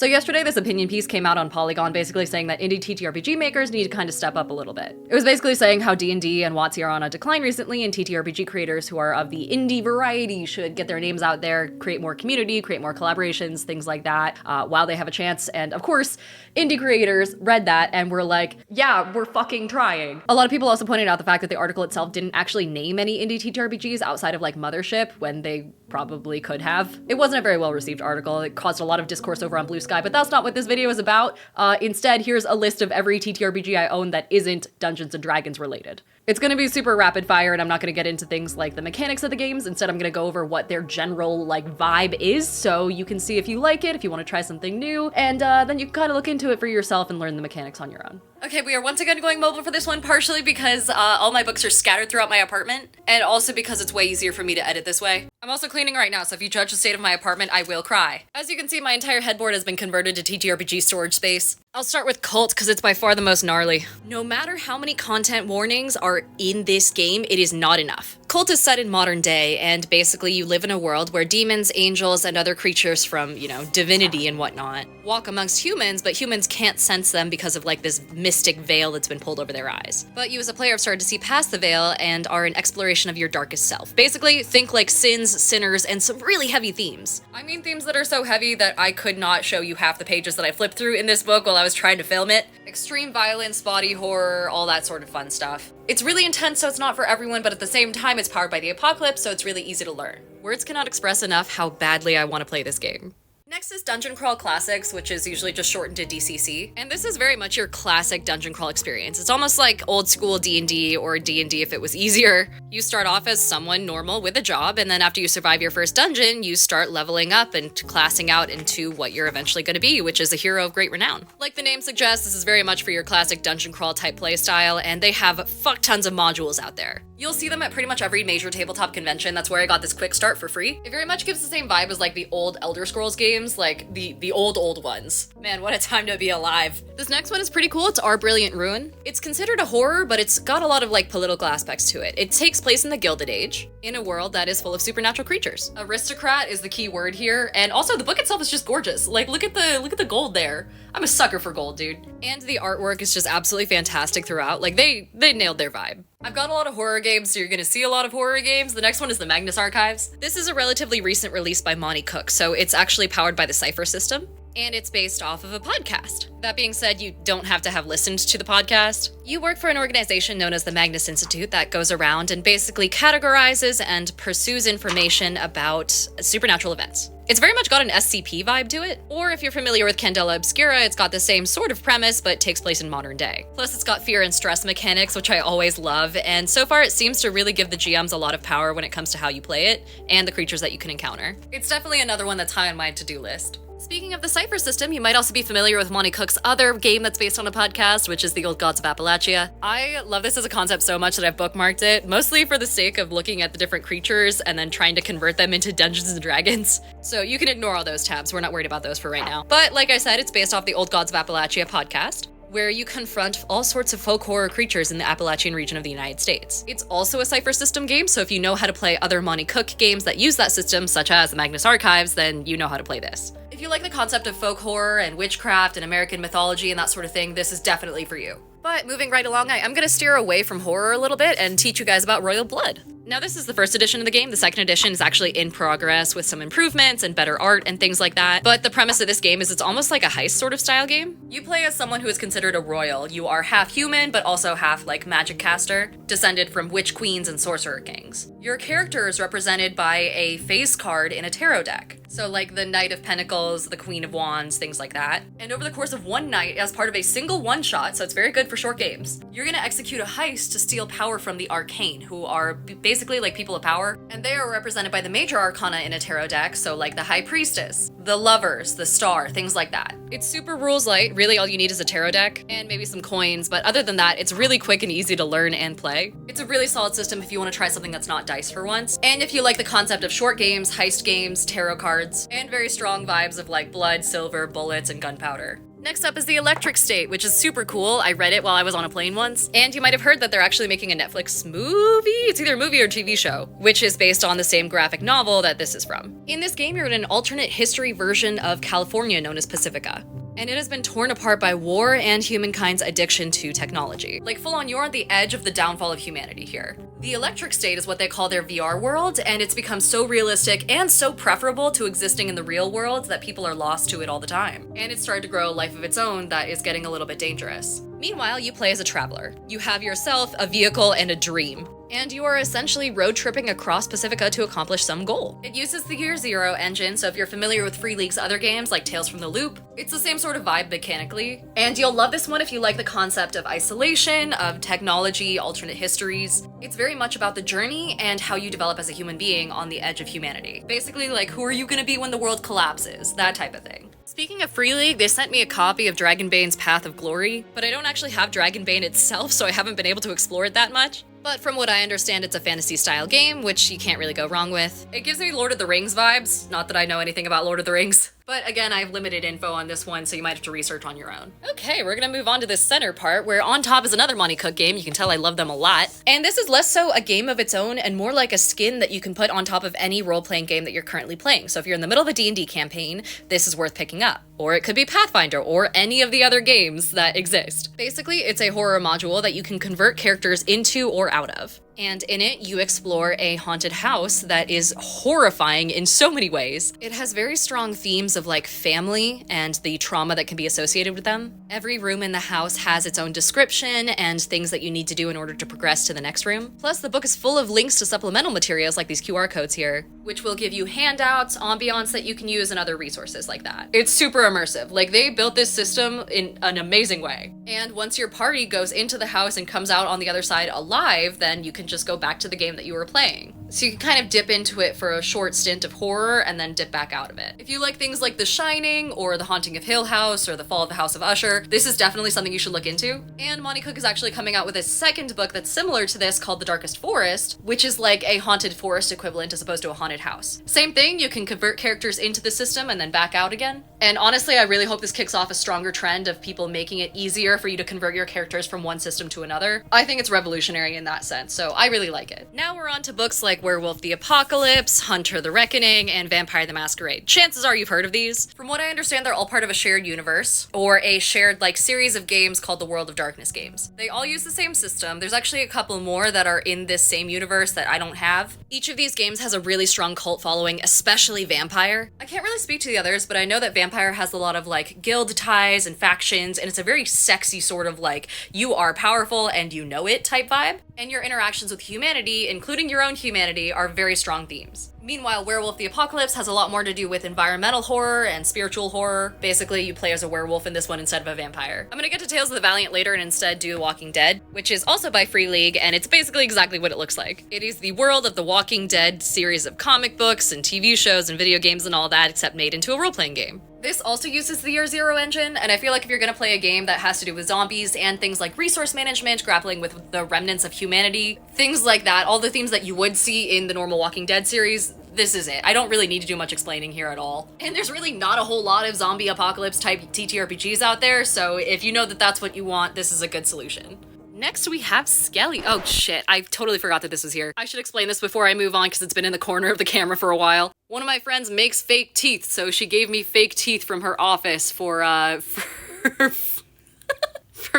So yesterday, this opinion piece came out on Polygon basically saying that indie TTRPG makers need to kind of step up a little bit. It was basically saying how D&D and WotC are on a decline recently, and TTRPG creators who are of the indie variety should get their names out there, create more community, create more collaborations, things like that, while they have a chance. And of course, indie creators read that and were like, yeah, we're fucking trying. A lot of people also pointed out the fact that the article itself didn't actually name any indie TTRPGs outside of like Mothership when they probably could have. It wasn't a very well received article. It caused a lot of discourse over on Blue Sky, but that's not what this video is about. Instead, here's a list of every TTRPG I own that isn't Dungeons & Dragons related. It's gonna be super rapid fire, and I'm not gonna get into things like the mechanics of the games. Instead, I'm gonna go over what their general like vibe is, so you can see if you like it, if you want to try something new, and then you can kind of look into it for yourself and learn the mechanics on your own. Okay, we are once again going mobile for this one, partially because all my books are scattered throughout my apartment, and also because it's way easier for me to edit this way. I'm also cleaning right now, so if you judge the state of my apartment, I will cry. As you can see, my entire headboard has been converted to TTRPG storage space. I'll start with Kult, because it's by far the most gnarly. No matter how many content warnings are in this game, it is not enough. Kult is set in modern day, and basically you live in a world where demons, angels, and other creatures from, you know, Divinity and whatnot walk amongst humans, but humans can't sense them because of like this mystic veil that's been pulled over their eyes. But you as a player have started to see past the veil and are an exploration of your darkest self. Basically, think like sins, sinners, and some really heavy themes. I mean themes that are so heavy that I could not show you half the pages that I flipped through in this book while I was trying to film it. Extreme violence, body horror, all that sort of fun stuff. It's really intense, so it's not for everyone, but at the same time, it's powered by the apocalypse, so it's really easy to learn. Words cannot express enough how badly I want to play this game. Next is Dungeon Crawl Classics, which is usually just shortened to DCC. And this is very much your classic dungeon crawl experience. It's almost like old school D&D or D&D if it was easier. You start off as someone normal with a job, and then after you survive your first dungeon, you start leveling up and classing out into what you're eventually going to be, which is a hero of great renown. Like the name suggests, this is very much for your classic dungeon crawl type playstyle, and they have fuck tons of modules out there. You'll see them at pretty much every major tabletop convention. That's where I got this quick start for free. It very much gives the same vibe as like the old Elder Scrolls games, like the old ones. Man, what a time to be alive. This next one is pretty cool. It's Our Brilliant Ruin. It's considered a horror, but it's got a lot of like political aspects to it. It takes place in the Gilded Age, in a world that is full of supernatural creatures. Aristocrat is the key word here, and also the book itself is just gorgeous. Like look at the gold there. I'm a sucker for gold, dude. And the artwork is just absolutely fantastic throughout. Like they nailed their vibe. I've got a lot of horror games, so you're gonna see a lot of horror games. The next one is the Magnus Archives. This is a relatively recent release by Monty Cook, so it's actually powered by the Cypher system, and it's based off of a podcast. That being said, you don't have to have listened to the podcast. You work for an organization known as the Magnus Institute that goes around and basically categorizes and pursues information about supernatural events. It's very much got an SCP vibe to it, or if you're familiar with Candela Obscura, it's got the same sort of premise, but takes place in modern day. Plus, it's got fear and stress mechanics, which I always love, and so far it seems to really give the GMs a lot of power when it comes to how you play it, and the creatures that you can encounter. It's definitely another one that's high on my to-do list. Speaking of the Cypher system, you might also be familiar with Monty Cook's other game that's based on a podcast, which is The Old Gods of Appalachia. I love this as a concept so much that I've bookmarked it, mostly for the sake of looking at the different creatures and then trying to convert them into Dungeons & Dragons. So you can ignore all those tabs, we're not worried about those for right now. But like I said, it's based off The Old Gods of Appalachia podcast, where you confront all sorts of folk horror creatures in the Appalachian region of the United States. It's also a Cypher system game, so if you know how to play other Monty Cook games that use that system, such as the Magnus Archives, then you know how to play this. If you like the concept of folk horror and witchcraft and American mythology and that sort of thing, this is definitely for you. But moving right along, I'm gonna steer away from horror a little bit and teach you guys about Royal Blood. Now, this is the first edition of the game. The second edition is actually in progress with some improvements and better art and things like that. But the premise of this game is it's almost like a heist sort of style game. You play as someone who is considered a royal. You are half human, but also half like magic caster, descended from witch queens and sorcerer kings. Your character is represented by a face card in a tarot deck. So like the Knight of Pentacles, the Queen of Wands, things like that. And over the course of one night, as part of a single one-shot, so it's very good for short games, you're gonna execute a heist to steal power from the Arcane, who are basically like people of power. And they are represented by the major arcana in a tarot deck, so like the High Priestess, the Lovers, the Star, things like that. It's super rules light. Really all you need is a tarot deck and maybe some coins, but other than that, it's really quick and easy to learn and play. It's a really solid system if you want to try something that's not dice for once. And if you like the concept of short games, heist games, tarot cards, and very strong vibes of like blood, silver, bullets, and gunpowder. Next up is the Electric State, which is super cool. I read it while I was on a plane once. And you might have heard that they're actually making a Netflix movie. It's either a movie or TV show, which is based on the same graphic novel that this is from. In this game, you're in an alternate history version of California known as Pacifica. And it has been torn apart by war and humankind's addiction to technology. Like full on, you're on the edge of the downfall of humanity here. The Electric State is what they call their VR world, and it's become so realistic and so preferable to existing in the real world that people are lost to it all the time. And it's started to grow a life of its own that is getting a little bit dangerous. Meanwhile, you play as a traveler. You have yourself a vehicle and a dream. And you are essentially road tripping across Pacifica to accomplish some goal. It uses the Year Zero engine, so if you're familiar with Free League's other games like Tales from the Loop, it's the same sort of vibe mechanically. And you'll love this one if you like the concept of isolation, of technology, alternate histories. It's very much about the journey and how you develop as a human being on the edge of humanity. Basically, like, who are you gonna be when the world collapses? That type of thing. Speaking of Free League, they sent me a copy of Dragonbane's Path of Glory, but I don't actually have Dragonbane itself, so I haven't been able to explore it that much. But from what I understand, it's a fantasy-style game, which you can't really go wrong with. It gives me Lord of the Rings vibes, not that I know anything about Lord of the Rings. But again, I have limited info on this one, so you might have to research on your own. Okay, we're gonna move on to this center part, where on top is another Monty Cook game. You can tell I love them a lot. And this is less so a game of its own and more like a skin that you can put on top of any role-playing game that you're currently playing. So if you're in the middle of a D&D campaign, this is worth picking up. Or it could be Pathfinder, or any of the other games that exist. Basically, it's a horror module that you can convert characters into or out of. And in it, you explore a haunted house that is horrifying in so many ways. It has very strong themes of like family and the trauma that can be associated with them. Every room in the house has its own description and things that you need to do in order to progress to the next room. Plus, the book is full of links to supplemental materials like these QR codes here, which will give you handouts, ambiance that you can use, and other resources like that. It's super immersive. Like, they built this system in an amazing way. And once your party goes into the house and comes out on the other side alive, then you can just go back to the game that you were playing. So you can kind of dip into it for a short stint of horror and then dip back out of it. If you like things like The Shining or The Haunting of Hill House or The Fall of the House of Usher, this is definitely something you should look into. And Monty Cook is actually coming out with a second book that's similar to this called The Darkest Forest, which is like a haunted forest equivalent as opposed to a haunted house. Same thing, you can convert characters into the system and then back out again. And honestly, I really hope this kicks off a stronger trend of people making it easier for you to convert your characters from one system to another. I think it's revolutionary in that sense, so I really like it. Now we're on to books like Werewolf the Apocalypse, Hunter the Reckoning, and Vampire the Masquerade. Chances are you've heard of these. From what I understand, they're all part of a shared universe, or a shared like series of games called the World of Darkness games. They all use the same system. There's actually a couple more that are in this same universe that I don't have. Each of these games has a really strong cult following, especially Vampire. I can't really speak to the others, but I know that Vampire has a lot of like guild ties and factions, and it's a very sexy sort of like you are powerful and you know it type vibe. And your interactions with humanity, including your own humanity, are very strong themes. Meanwhile, Werewolf the Apocalypse has a lot more to do with environmental horror and spiritual horror. Basically, you play as a werewolf in this one instead of a vampire. I'm gonna get to Tales of the Valiant later and instead do Walking Dead, which is also by Free League, and it's basically exactly what it looks like. It is the world of the Walking Dead series of comic books and TV shows and video games and all that, except made into a role-playing game. This also uses the Year Zero engine, and I feel like if you're gonna play a game that has to do with zombies and things like resource management, grappling with the remnants of humanity, things like that, all the themes that you would see in the normal Walking Dead series, this is it. I don't really need to do much explaining here at all. And there's really not a whole lot of zombie apocalypse type TTRPGs out there, so if you know that that's what you want, this is a good solution. Next we have Skelly. Oh shit, I totally forgot that this was here. I should explain this before I move on because it's been in the corner of the camera for a while. One of my friends makes fake teeth, so she gave me fake teeth from her office for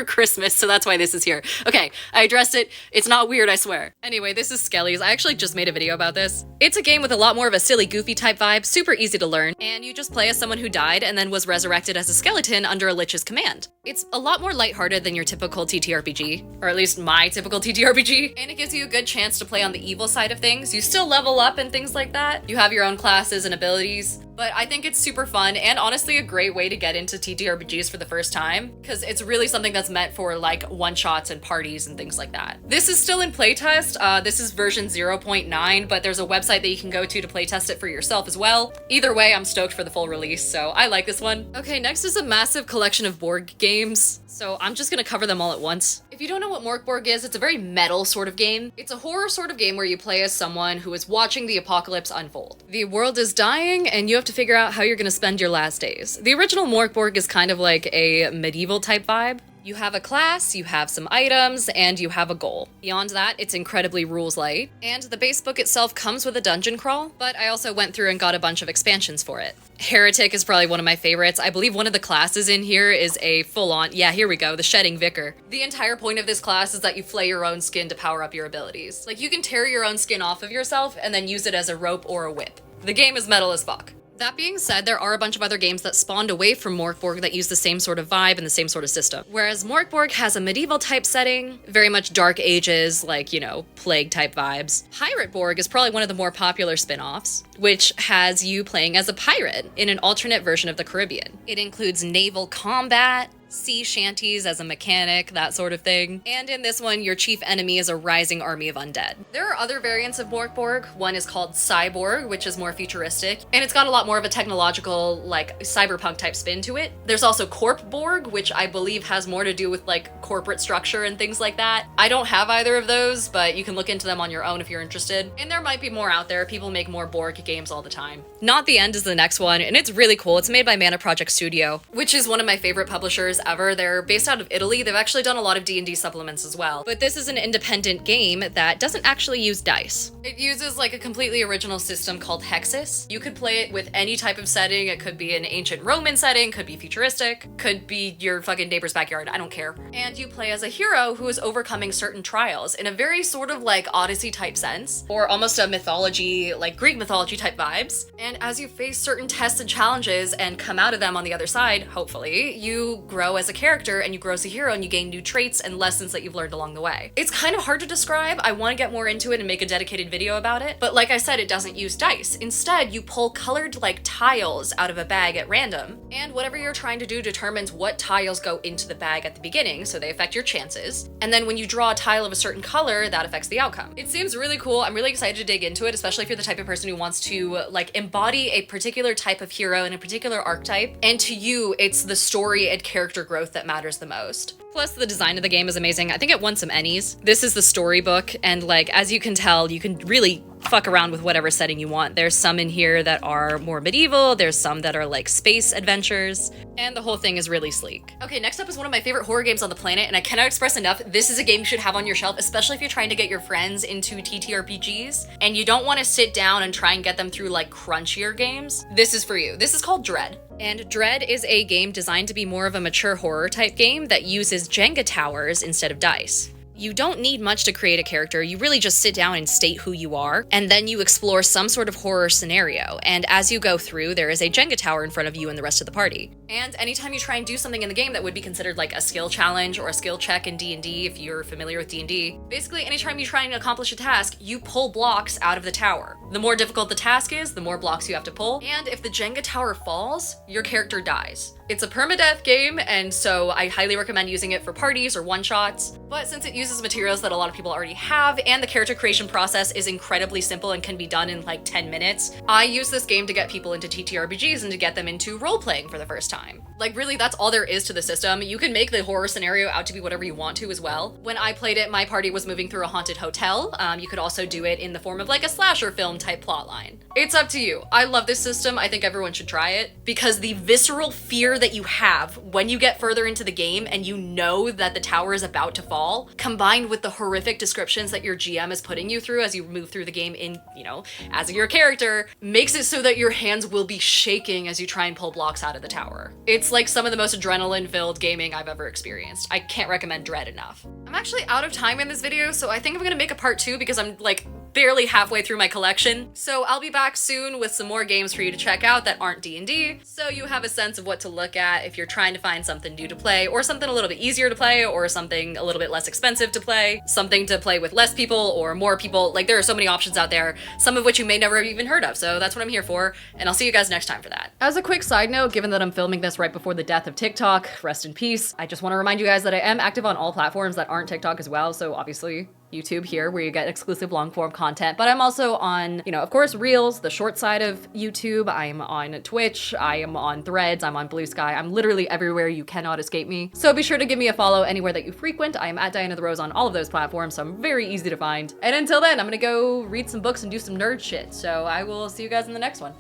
Christmas, so that's why this is here. Okay, I addressed it. It's not weird, I swear. Anyway, this is Skelly's. I actually just made a video about this. It's a game with a lot more of a silly, goofy type vibe, super easy to learn, and you just play as someone who died and then was resurrected as a skeleton under a lich's command. It's a lot more lighthearted than your typical TTRPG, or at least my typical TTRPG, and it gives you a good chance to play on the evil side of things. You still level up and things like that. You have your own classes and abilities, but I think it's super fun and honestly a great way to get into TTRPGs for the first time, because it's really something that's meant for like one-shots and parties and things like that. This is still in playtest. This is version 0.9, but there's a website that you can go to playtest it for yourself as well. Either way, I'm stoked for the full release, so I like this one. Okay, next is a massive collection of board games, so I'm just gonna cover them all at once. If you don't know what Mörk Borg is, it's a very metal sort of game. It's a horror sort of game where you play as someone who is watching the apocalypse unfold. The world is dying, and you have to figure out how you're gonna spend your last days. The original Mörk Borg is kind of like a medieval type vibe. You have a class, you have some items, and you have a goal. Beyond that, it's incredibly rules light, and the base book itself comes with a dungeon crawl, but I also went through and got a bunch of expansions for it. Heretic is probably one of my favorites. I believe one of the classes in here is a full-on, yeah, here we go, the Shedding Vicar. The entire point of this class is that you flay your own skin to power up your abilities. Like, you can tear your own skin off of yourself and then use it as a rope or a whip. The game is metal as fuck. That being said, there are a bunch of other games that spawned away from Mörk Borg that use the same sort of vibe and the same sort of system. Whereas Mörk Borg has a medieval type setting, very much Dark Ages, like, you know, Plague type vibes. Pirate Borg is probably one of the more popular spin-offs, which has you playing as a pirate in an alternate version of the Caribbean. It includes naval combat, sea shanties as a mechanic, that sort of thing. And in this one, your chief enemy is a rising army of undead. There are other variants of Mörk Borg. One is called Cyborg, which is more futuristic, and it's got a lot more of a technological, like, cyberpunk type spin to it. There's also Corp Borg, which I believe has more to do with, like, corporate structure and things like that. I don't have either of those, but you can look into them on your own if you're interested. And there might be more out there. People make more Borg games all the time. Not the End is the next one, and it's really cool. It's made by Mana Project Studio, which is one of my favorite publishers ever. They're based out of Italy. They've actually done a lot of D&D supplements as well. But this is an independent game that doesn't actually use dice. It uses like a completely original system called Hexis. You could play it with any type of setting. It could be an ancient Roman setting, could be futuristic, could be your fucking neighbor's backyard, I don't care. And you play as a hero who is overcoming certain trials in a very sort of like Odyssey type sense, or almost a mythology, like Greek mythology type vibes. And as you face certain tests and challenges and come out of them on the other side, hopefully, you grow as a character and you grow as a hero and you gain new traits and lessons that you've learned along the way. It's kind of hard to describe. I want to get more into it and make a dedicated video about it. But like I said, it doesn't use dice. Instead, you pull colored like tiles out of a bag at random. And whatever you're trying to do determines what tiles go into the bag at the beginning, so they affect your chances. And then when you draw a tile of a certain color, that affects the outcome. It seems really cool. I'm really excited to dig into it, especially if you're the type of person who wants to like embody a particular type of hero and a particular archetype. And to you, it's the story and character growth that matters the most. Plus, the design of the game is amazing. I think it won some Ennies. This is the storybook, and like, as you can tell, you can really fuck around with whatever setting you want. There's some in here that are more medieval, there's some that are like space adventures, and the whole thing is really sleek. Okay, next up is one of my favorite horror games on the planet, and I cannot express enough, this is a game you should have on your shelf, especially if you're trying to get your friends into TTRPGs, and you don't want to sit down and try and get them through like crunchier games. This is for you. This is called Dread. And Dread is a game designed to be more of a mature horror type game that uses Jenga towers instead of dice. You don't need much to create a character, you really just sit down and state who you are, and then you explore some sort of horror scenario, and as you go through, there is a Jenga tower in front of you and the rest of the party. And anytime you try and do something in the game that would be considered like a skill challenge or a skill check in D&D, if you're familiar with D&D, basically anytime you try and accomplish a task, you pull blocks out of the tower. The more difficult the task is, the more blocks you have to pull, and if the Jenga tower falls, your character dies. It's a permadeath game, and so I highly recommend using it for parties or one-shots, but since it uses materials that a lot of people already have, and the character creation process is incredibly simple and can be done in like 10 minutes, I use this game to get people into TTRPGs and to get them into role-playing for the first time. Like really, that's all there is to the system. You can make the horror scenario out to be whatever you want to as well. When I played it, my party was moving through a haunted hotel. You could also do it in the form of like a slasher film type plotline. It's up to you. I love this system. I think everyone should try it because the visceral fear that you have when you get further into the game and you know that the tower is about to fall, combined with the horrific descriptions that your GM is putting you through as you move through the game in, you know, as your character, makes it so that your hands will be shaking as you try and pull blocks out of the tower. It's like some of the most adrenaline-filled gaming I've ever experienced. I can't recommend Dread enough. I'm actually out of time in this video, so I think I'm gonna make a part 2 because I'm like barely halfway through my collection. So I'll be back soon with some more games for you to check out that aren't D&D, so you have a sense of what to look at if you're trying to find something new to play, or something a little bit easier to play, or something a little bit less expensive to play, something to play with less people or more people. Like, there are so many options out there, some of which you may never have even heard of, so that's what I'm here for, and I'll see you guys next time for that. As a quick side note, given that I'm filming this right before the death of TikTok, rest in peace, I just want to remind you guys that I am active on all platforms that aren't TikTok as well, so obviously YouTube here, where you get exclusive long form content, but I'm also on, you know, of course, Reels, the short side of YouTube. I'm on Twitch, I am on Threads, I'm on Blue Sky. I'm literally everywhere. You cannot escape me. So be sure to give me a follow anywhere that you frequent. I am at Diana the Rose on all of those platforms, so I'm very easy to find. And until then, I'm gonna go read some books and do some nerd shit. So I will see you guys in the next one.